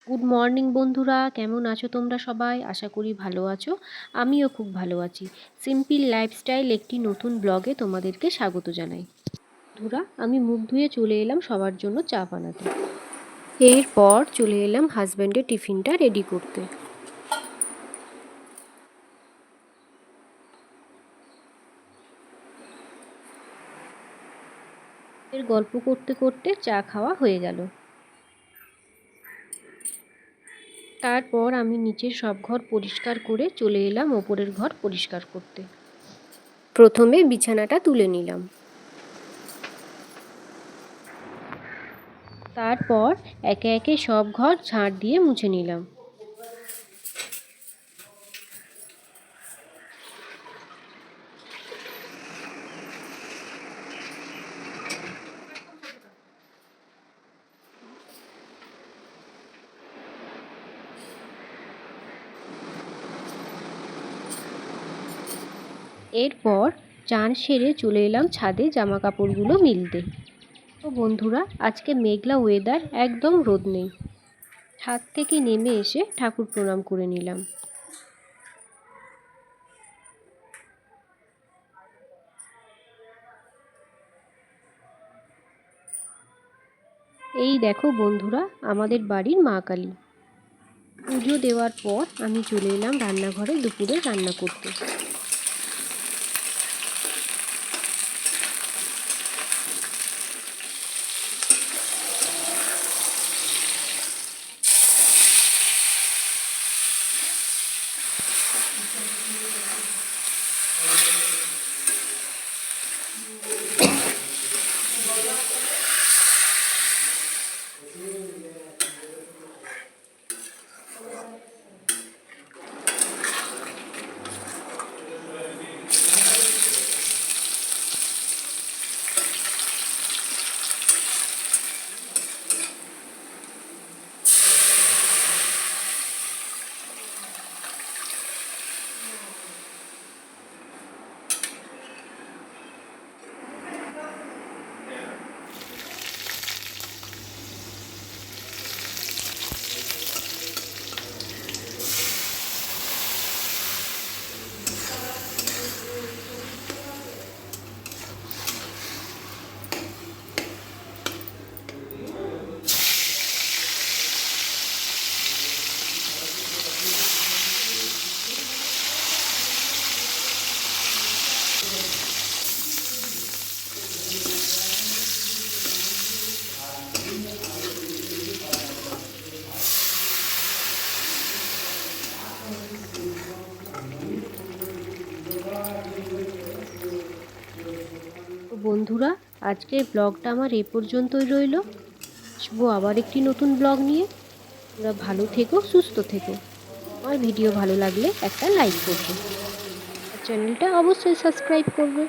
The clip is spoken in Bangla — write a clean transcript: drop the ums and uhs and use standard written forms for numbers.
গুড মর্নিং বন্ধুরা, কেমন আছো তোমরা সবাই? আশা করি ভালো আছো। আমিও খুব ভালো আছি। সিম্পল লাইফস্টাইল একটি নতুন ব্লগে তোমাদেরকে স্বাগত জানাই। বন্ধুরা, আমি মুখ ধুয়ে চলে এলাম সবার জন্য চা বানাতে। এরপর চলে এলাম হাজব্যান্ডের টিফিনটা রেডি করতে। গল্প করতে করতে চা খাওয়া হয়ে গেল। তারপর আমি নিচের সব ঘর পরিষ্কার করে চলে এলাম ওপরের ঘর পরিষ্কার করতে। প্রথমে বিছানাটা তুলে নিলাম। তারপর একে একে সব ঘর ঝাড় দিয়ে মুছে নিলাম। এরপর চান সেরে চলে এলাম ছাদে জামা কাপড়গুলো মিলতে। তো বন্ধুরা, আজকে মেঘলা ওয়েদার, একদম রোদ নেই। ছাদ থেকে নেমে এসে ঠাকুর প্রণাম করে নিলাম। এই দেখো বন্ধুরা, আমাদের বাড়ির মা কালী। পুজো দেওয়ার পর আমি চলে এলাম রান্নাঘরে দুপুরে রান্না করতে। তো বন্ধুরা, আজকের ব্লগটা আমার এ পর্যন্তই রইল। আসবো আবার একটি নতুন ব্লগ নিয়ে। তোমরা ভালো থেকো, সুস্থ থেকো। আমার ভিডিও ভালো লাগলে একটা লাইক করবে, চ্যানেলটা অবশ্যই সাবস্ক্রাইব করবে।